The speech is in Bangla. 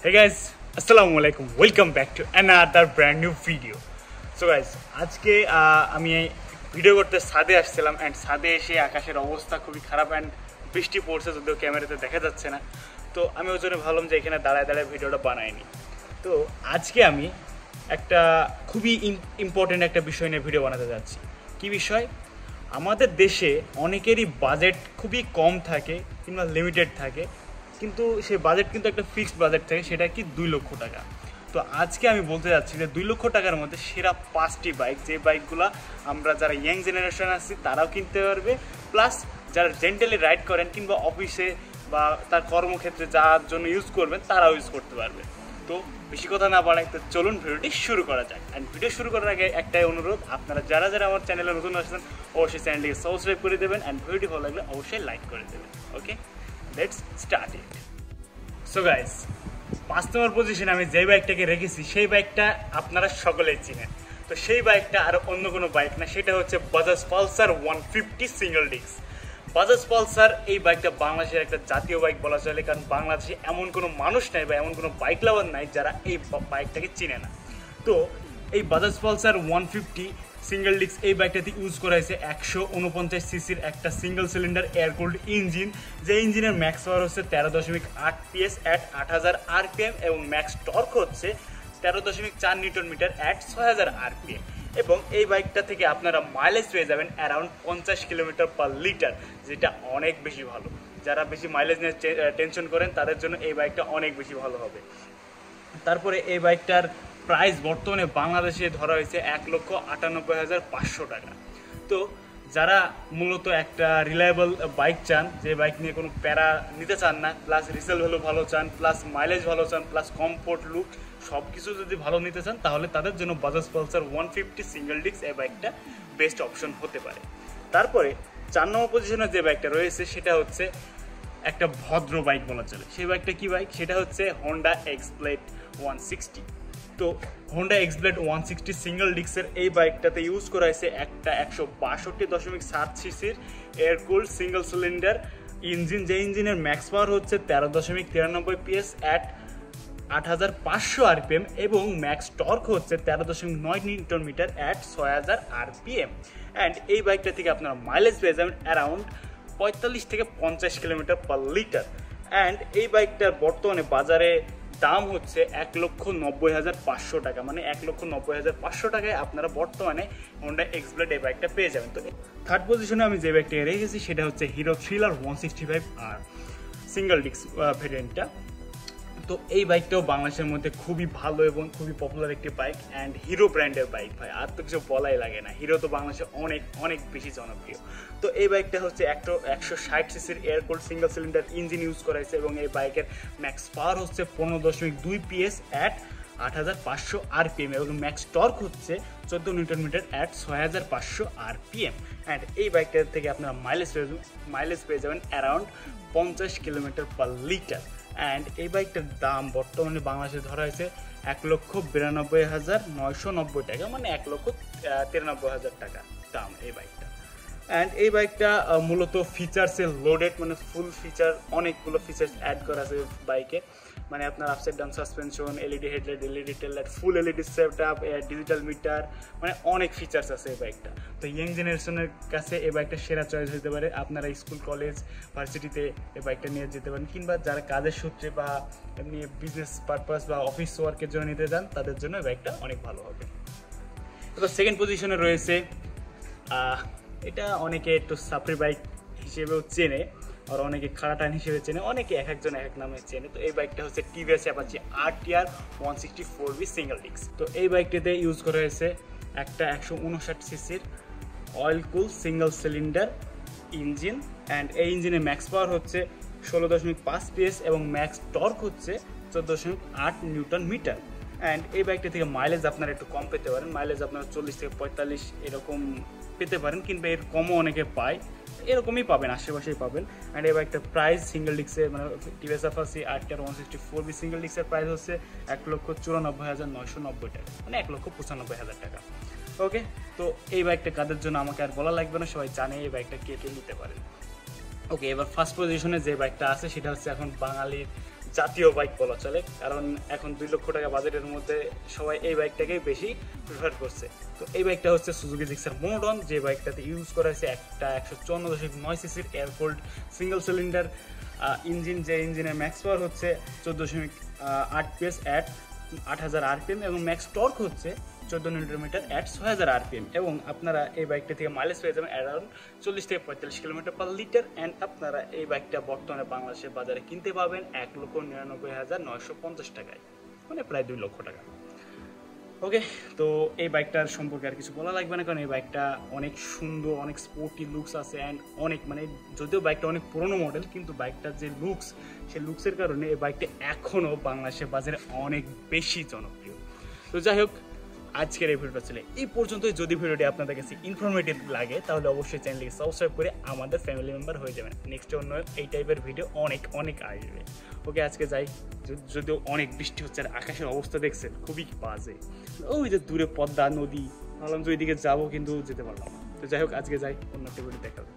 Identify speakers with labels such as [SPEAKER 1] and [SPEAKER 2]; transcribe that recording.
[SPEAKER 1] Hey guys, assalamu alaikum. Welcome back to another brand new video. So guys, আজকে আমি ভিডিও করতে ছাদে আসছিলাম এন্ড ছাদে এসে আকাশের অবস্থা খুবই খারাপ এন্ড বৃষ্টি পড়ছে যদিও ক্যামেরাতে দেখা যাচ্ছে না। তো আমি ওই জন্য ভাবলাম যে এখানে দাঁড়ায় দাঁড়ায় ভিডিওটা বানাইনি। তো আজকে আমি একটা খুবই ইম্পর্টেন্ট একটা বিষয় নিয়ে ভিডিও বানাতে যাচ্ছি। কি বিষয়? আমাদের দেশে অনেকেরই বাজেট খুবই কম থাকে কিংবা লিমিটেড থাকে, কিন্তু সেই বাজেট কিন্তু একটা ফিক্সড বাজেট থাকে, সেটা কি 2 লক্ষ টাকা। তো আজকে আমি বলতে যাচ্ছি যে 2 লক্ষ টাকার মধ্যে সেরা 5টি বাইক, যে বাইকগুলো আমরা যারা ইয়াং জেনারেশন আছি তারাও কিনতে পারবে, প্লাস যারা জেন্টালি রাইড করেন কিংবা অফিসে বা তার কর্মক্ষেত্রে যার জন্য ইউজ করবেন তারাও ইউজ করতে পারবে। তো বেশি কথা না বাড়াই, তো চলুন ভিডিওটি শুরু করা যাক। অ্যান্ড ভিডিও শুরু করার আগে একটাই অনুরোধ, আপনারা যারা যারা আমার চ্যানেলে নতুন আসছেন অবশ্যই চ্যানেলটিকে সাবস্ক্রাইব করে দেবেন অ্যান্ড ভিডিওটি ভালো লাগলে অবশ্যই লাইক করে দেবেন। Okay, let's start it. So guys, 5 number পজিশনে আমি যে বাইকটাকে রেখেছি সেই বাইকটা আপনারা সকলেই চিনেন। তো সেই বাইকটা আর অন্য কোনো বাইক না, সেটা হচ্ছে Bajaj Pulsar 150 single disc. Bajaj Pulsar এই বাইকটা বাংলাদেশের একটা জাতীয় বাইক বলা চলে, কারণ বাংলাদেশে এমন কোনো মানুষ নাই বা এমন কোনো বাইক লাভার নাই যারা এই বাইকটাকে চিনে না। তো এই বাজাজ পালসার 150 সিঙ্গেল ডিস্ক এই বাইকটাতে ইউজ করা হয়েছে 149 সিসির একটা single cylinder air cooled engine, যে ইঞ্জিনের ম্যাক্স পাওয়ার হচ্ছে 13.8 PS অ্যাট 8000 RPM এবং ম্যাক্স টর্ক হচ্ছে 13.4 নিউটন মিটার অ্যাট 6000 RPM। এবং এই বাইকটা থেকে আপনারা মাইলেজ পেয়ে যাবেন অ্যারাউন্ড 50 কিলোমিটার পার লিটার, যেটা অনেক বেশি ভালো। যারা বেশি মাইলেজ নিয়ে টেনশন করেন তাদের জন্য এই বাইকটা অনেক বেশি ভালো হবে। তারপরে এই বাইকটার প্রাইস বর্তমানে বাংলাদেশে ধরা হয়েছে 1,98,500 টাকা। তো যারা মূলত একটা রিলায়েবল বাইক চান, যে বাইক নিয়ে কোনো প্যারা নিতে চান না, প্লাস রিসেল ভ্যালু ভালো চান, প্লাস মাইলেজ ভালো চান, প্লাস কমফোর্ট লুক সব কিছু যদি ভালো নিতে চান, তাহলে তাদের জন্য বাজাজ পালসার 150 সিঙ্গেল ডিস্ক এই বাইকটা বেস্ট অপশন হতে পারে। তারপরে 4 নম্বর পজিশনে যে বাইকটা রয়েছে সেটা হচ্ছে একটা ভদ্র বাইক বলা চলে। সেই বাইকটা কি বাইক? সেটা হচ্ছে হোন্ডা এক্সব্লেড 160। তো হোন্ডা এক্সব্লেড 160 সিঙ্গেল ডিস্কের এই বাইকটাতে ইউজ করা হয়েছে একটা 162.7 সিসির air cooled single cylinder engine, যে ইঞ্জিনের ম্যাক্স পাওয়ার হচ্ছে 13.93 PS অ্যাট 8500 RPM এবং ম্যাক্স টর্ক হচ্ছে 13.9 newton metre at 6000 RPM। And এই বাইকটা থেকে আপনারা মাইলেজ পেয়ে যাবেন অ্যারাউন্ড 45 থেকে 50 কিলোমিটার পার লিটার। অ্যান্ড এই বাইকটার বর্তমানে বাজারে দাম হচ্ছে 1,90,500 টাকা, মানে 1,90,500 টাকায় আপনারা বর্তমানে হোন্ডা এক্সব্লেড এই বাইকটা পেয়ে যাবেন। তো থার্ড পজিশনে আমি যে বাইকটাকে রেখেছি সেটা হচ্ছে Hero thriller 165R single disc ভেরিয়েন্টটা। তো এই বাইকটাও বাংলাদেশের মধ্যে খুবই ভালো এবং খুবই পপুলার একটি বাইক অ্যান্ড হিরো ব্র্যান্ডের বাইক। ভাই আর তো কিছু বলাই লাগে না, হিরো তো বাংলাদেশে অনেক অনেক বেশি জনপ্রিয়। তো এই বাইকটা হচ্ছে 160 সিসির air cooled single cylinder engine use করা হয়েছে এবং এই বাইকের ম্যাক্স পাওয়ার হচ্ছে 15.2 PS অ্যাট 8500 RPM এবং ম্যাক্স টর্ক হচ্ছে 14 newton metre at 6500 RPM। And এই বাইকটার থেকে আপনারা মাইলেজ পেয়ে যাবেন around 50 kilometre per litre. And এই বাইকটার দাম বর্তমানে বাংলাদেশে ধরা হয়েছে 1,92,990 টাকা, মানে 1,93,000 টাকা দাম এই বাইকটা। অ্যান্ড এই বাইকটা মূলত ফিচার্সে লোডেড, মানে ফুল ফিচার, অনেকগুলো ফিচার্স অ্যাড করা আছে বাইকে। মানে আপনার upside down suspension, LED headlight, LED টেল লাইট, ফুল এলইডি সেটআপ, ডিজিটাল মিটার, মানে অনেক ফিচার্স আছে এই বাইকটা। তো ইয়াং জেনারেশনের কাছে এই বাইকটা সেরা চয়েস হতে পারে। আপনারা স্কুল, কলেজ, ভার্সিটিতে এই বাইকটা নিয়ে যেতে পারেন, কিংবা যারা কাজের সূত্রে বা এমনি বিজনেস পারপাস বা অফিস ওয়ার্কের জন্য নিতে চান তাদের জন্য এই বাইকটা অনেক ভালো হবে। তো সেকেন্ড পজিশনে রয়েছে, এটা অনেকে একটু সাপ্রি বাইক হিসেবেও চেনে, আর অনেকে খাড়াটান হিসেবে চেনে, অনেকে এক একজন এক এক নামে চেনে। তো এই বাইকটা হচ্ছে TVS Apache RTR 164V single disc. তো এই বাইকটিতে ইউজ করা হয়েছে একটা 159 সিসির oil cool single cylinder engine and এই ইঞ্জিনের ম্যাক্স পাওয়ার হচ্ছে 16.5 PS এবং ম্যাক্স টর্ক হচ্ছে 14.8 নিউটন মিটার। অ্যান্ড এই বাইকটা থেকে মাইলেজ আপনারা একটু কম পেতে পারেন, মাইলেজ আপনারা 40 থেকে 45 এরকম পেতে পারেন, কিংবা এর কমও অনেকে পায়, এরকমই পাবেন, আশেপাশেই পাবেন। অ্যান্ড এই বাইকটার প্রাইস সিঙ্গেল ডিস্কের, মানে TVS Apache RTR 164V single ডিস্কের প্রাইস হচ্ছে 1,94,990 টাকা, মানে 1,95,000 টাকা। ওকে, তো এই বাইকটা কাদের জন্য আমাকে আর বলা লাগবে না, সবাই জানে এই বাইকটা কে কে নিতে পারেন। ওকে, এবার ফার্স্ট পজিশনে যে বাইকটা আছে সেটা হচ্ছে এখন বাঙালির জাতীয় বাইক বলা চলে, কারণ এখন 2 লক্ষ টাকা বাজেটের মধ্যে সবাই এই বাইকটাকেই বেশি প্রিফার করছে। তো এই বাইকটা হচ্ছে সুজুকি জিক্সার মনোটন, যে বাইকটাতে ইউজ করা হয়েছে একটা 154.9 সিসির এয়ারকোল্ড সিঙ্গেল সিলিন্ডার ইঞ্জিন, যে ইঞ্জিনের ম্যাক্স পাওয়ার হচ্ছে 14.8 PS অ্যাট 8000 RPM এবং ম্যাক্স টর্ক হচ্ছে 14 নিউটন-মিটার অ্যাট 6000 RPM। এবং আপনারা এই বাইকটা থেকে মাইলেজ পেয়ে যাবেন অ্যারাউন্ড 40 থেকে 45 কিলোমিটার পার লিটার। অ্যান্ড আপনারা এই বাইকটা বর্তমানে বাংলাদেশের বাজারে কিনতে পাবেন 1,99,950 টাকায়, মানে প্রায় 2 লক্ষ টাকা। ওকে, তো এই বাইকটার সম্পর্কে আর কিছু বলা লাগবে না, কারণ এই বাইকটা অনেক সুন্দর, অনেক স্পোর্টি লুকস আছে অ্যান্ড অনেক, মানে যদিও বাইকটা অনেক পুরনো মডেল, কিন্তু বাইকটার যে লুকস, সেই লুকসের কারণে এই বাইকটা এখনও বাংলাদেশের বাজারে অনেক বেশি জনপ্রিয়। তো যাই হোক, আজকের এই ভিডিওটা ছিল এই পর্যন্তই। যদি ভিডিওটি আপনাদের কাছে ইনফরমেটিভ লাগে তাহলে অবশ্যই চ্যানেলটিকে সাবস্ক্রাইব করে আমাদের ফ্যামিলি মেম্বার হয়ে যাবেন। নেক্সট অন্য এই টাইপের ভিডিও অনেক অনেক আসবে। ওকে, আজকে যাই, যদিও অনেক বৃষ্টি হচ্ছে আর আকাশের অবস্থা দেখছেন খুবই বাজে, ওই যে দূরে পদ্মা নদী, ভাবলাম যে ওইদিকে যাবো কিন্তু যেতে পারলাম না। তো যাই হোক, আজকে যাই, অন্য একটা ভিডিও দেখা হবে।